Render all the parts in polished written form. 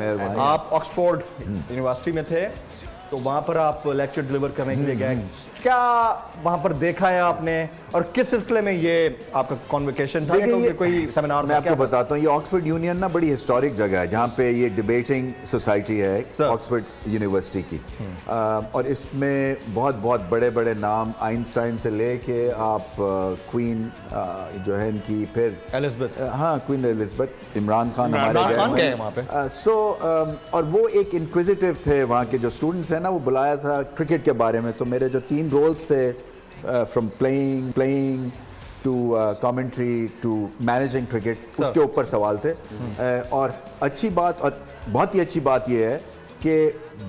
आप Oxford university में थे, तो वहाँ पर आप लेक्चर डिलीवर करने के लिए गए, क्या वहाँ पर देखा है आपने और किस सिलसिले में ये आपका कॉन्वोकेशन था या कोई सेमिनार? मैं आपको बताता हूँ, ये ऑक्सफोर्ड यूनियन ना बड़ी हिस्टोरिक जगह है जहाँ पे ये डिबेटिंग सोसाइटी है ऑक्सफोर्ड यूनिवर्सिटी की, और इसमें बहुत बहुत बड़े बड़े नाम आइंस्टाइन से लेके आप क्वीन जो है इनकी, फिर एलिज़ाबेथ, हाँ क्वीन एलिज़ाबेथ, इमरान खान हमारे गए वहाँ पे। और वो एक इंक्विजिटिव थे वहाँ के जो स्टूडेंट्स हैं ना, वो बुलाया था क्रिकेट के बारे में, तो मेरे जो 3 रोल्स थे, from playing to commentary to managing cricket, उसके ऊपर सवाल थे। और अच्छी बात, और बहुत ही अच्छी बात ये है कि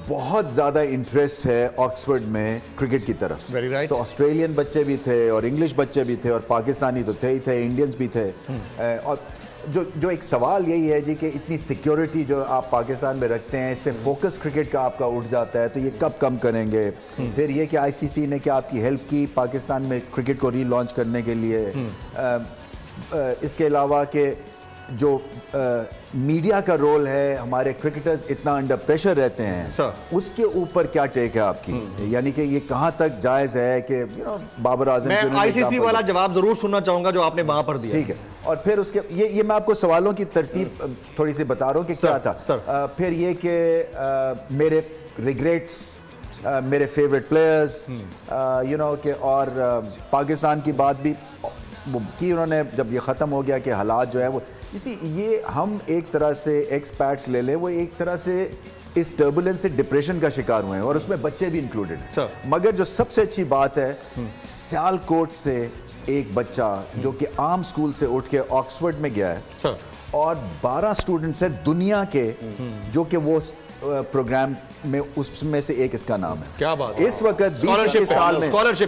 बहुत ज़्यादा इंटरेस्ट है ऑक्सफोर्ड में क्रिकेट की तरफ। तो ऑस्ट्रेलियन बच्चे भी थे और इंग्लिश बच्चे भी थे और पाकिस्तानी तो थे ही थे, इंडियंस भी थे। और जो एक सवाल यही है जी कि इतनी सिक्योरिटी जो आप पाकिस्तान में रखते हैं, इससे फोकस क्रिकेट का आपका उठ जाता है, तो ये कब कम करेंगे? फिर ये कि आईसीसी ने क्या आपकी हेल्प की पाकिस्तान में क्रिकेट को रीलॉन्च करने के लिए? इसके अलावा कि जो मीडिया का रोल है, हमारे क्रिकेटर्स इतना अंडर प्रेशर रहते हैं, उसके ऊपर क्या टेक है आपकी? यानी कि ये कहाँ तक जायज़ है कि बाबर आजम? मैं आईसीसी वाला जवाब जरूर सुनना चाहूँगा जो आपने वहाँ पर दिया। ठीक है, और फिर उसके ये मैं आपको सवालों की तरतीब थोड़ी सी बता रहा हूँ कि क्या था। फिर ये कि मेरे रिग्रेट्स, मेरे फेवरेट प्लेयर्स, यू नो कि, और पाकिस्तान की बात भी की उन्होंने जब ये ख़त्म हो गया कि हालात जो है वो, इसी ये हम एक तरह से एक्सपैट्स ले लें, वो एक तरह से इस टर्बुलेंस से डिप्रेशन का शिकार हुए हैं, और उसमें बच्चे भी इंक्लूडेड हैं। मगर जो सबसे अच्छी बात है, सियालकोट से एक बच्चा जो कि आम स्कूल से उठ के ऑक्सफोर्ड में गया है, और 12 स्टूडेंट्स हैं दुनिया के जो कि वो प्रोग्राम में, उसमें से एक इसका नाम है। क्या बात है? इस वक्त 20 के साल में, 20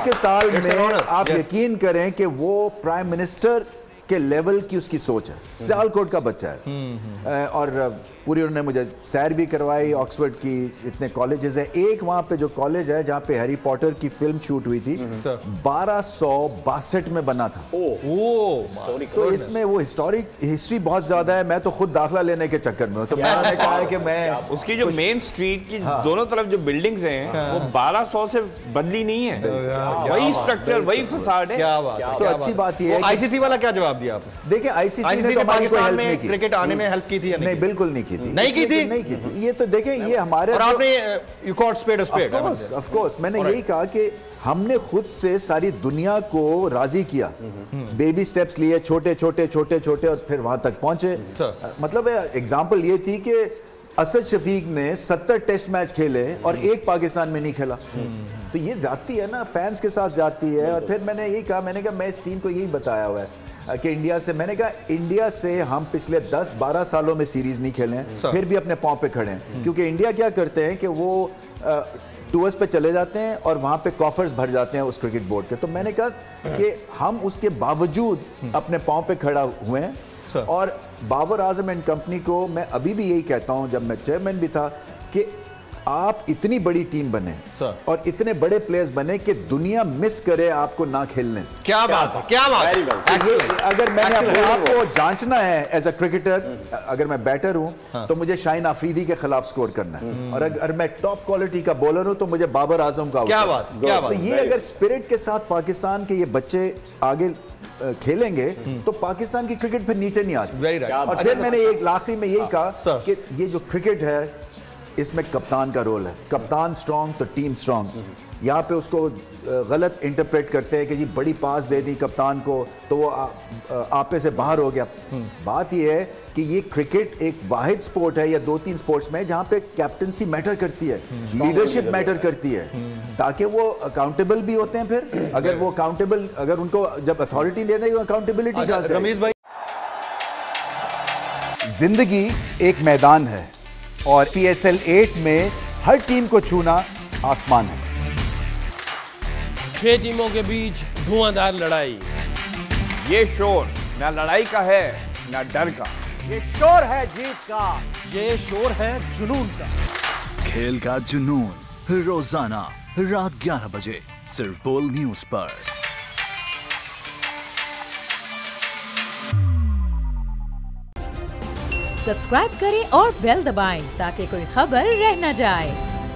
के साल में आप यकीन करें कि वो प्राइम मिनिस्टर के लेवल की उसकी सोच है। सियालकोट का बच्चा है, और पूरी उन्होंने मुझे सैर भी करवाई ऑक्सफोर्ड की, इतने कॉलेजेस हैं। एक वहाँ पे जो कॉलेज है जहाँ पे हैरी पॉटर की फिल्म शूट हुई थी, 1262 में बना था। तो इसमें वो हिस्ट्री बहुत ज्यादा है। मैं तो खुद दाखिला लेने के चक्कर में हूँ, तो मैंने कहा है कि मैं उसकी जो मेन स्ट्रीट की दोनों तरफ जो बिल्डिंग्स हैं वो 1200 से बदली नहीं है, वही स्ट्रक्चर, वही फसाड है। क्या बात है? अच्छी बात ये है। आईसीसी वाला क्या जवाब दिया आपने? देखिए आईसीसी ने पाकिस्तान में क्रिकेट आने में हेल्प की थी या नहीं? बिल्कुल नहीं की थी। नहीं की थी? नहीं की थी। ये तो देखें, ये हमारे, और आपने you called spade a spade. Of course मैंने यही कहा कि हमने खुद से सारी दुनिया को राजी किया, बेबी स्टेप्स लिए, छोटे छोटे छोटे छोटे, और फिर वहां तक पहुंचे। मतलब एग्जांपल ये थी कि असद शफीक ने 70 टेस्ट मैच खेले और एक पाकिस्तान में नहीं खेला। तो ये जाती है ना, फैंस के साथ जाती है। और फिर मैंने यही कहा, मैंने कहा मैं इस टीम को यही बताया हुआ है कि इंडिया से, मैंने कहा इंडिया से हम पिछले 10-12 सालों में सीरीज नहीं खेले हैं, फिर भी अपने पांव पे खड़े हैं। क्योंकि इंडिया क्या करते हैं कि वो टूर्स पे चले जाते हैं और वहाँ पे कॉफर्स भर जाते हैं उस क्रिकेट बोर्ड के। तो मैंने कहा कि हम उसके बावजूद अपने पांव पे खड़ा हुए हैं। और बाबर आजम एंड कंपनी को मैं अभी भी यही कहता हूँ, जब मैं चेयरमैन भी था, कि आप इतनी बड़ी टीम बने और इतने बड़े प्लेयर्स बने कि दुनिया मिस करे आपको ना खेलने से। क्या बात है, क्या बात है। अगर मैंने अपने आप को जांचना है एज अ क्रिकेटर, अगर मैं बैटर हूं तो मुझे शाहीन अफरीदी के खिलाफ स्कोर करना है, और अगर मैं टॉप क्वालिटी का बॉलर हूं तो मुझे बाबर आजम का। क्या बात, क्या बात। तो ये अगर स्पिरिट के साथ पाकिस्तान के ये बच्चे आगे खेलेंगे तो पाकिस्तान की क्रिकेट फिर नीचे नहीं आती। और फिर मैंने एक आखिरी में यही कहा कि ये जो क्रिकेट है इसमें कप्तान का रोल है। कप्तान स्ट्रांग तो टीम स्ट्रांग। यहाँ पे उसको गलत इंटरप्रेट करते हैं कि जी बड़ी पास दे दी कप्तान को तो वो आपे से बाहर हो गया। बात ये है कि ये क्रिकेट एक वाहिद स्पोर्ट है या 2-3 स्पोर्ट्स में जहाँ पे कैप्टनसी मैटर करती है, लीडरशिप मैटर करती है, ताकि वो अकाउंटेबल भी होते हैं। फिर अगर वो अकाउंटेबल, अगर उनको जब अथॉरिटी लेना है अकाउंटेबिलिटी का। रमीज भाई, जिंदगी एक मैदान है और PSL 8 में हर टीम को छूना आसमान है। 6 टीमों के बीच धुआंधार लड़ाई। ये शोर ना लड़ाई का है ना डर का, ये शोर है जीत का, ये शोर है जुनून का। खेल का जुनून रोजाना रात 11 बजे सिर्फ बोल न्यूज पर। सब्सक्राइब करें और बेल दबाएं ताकि कोई खबर रह न जाए।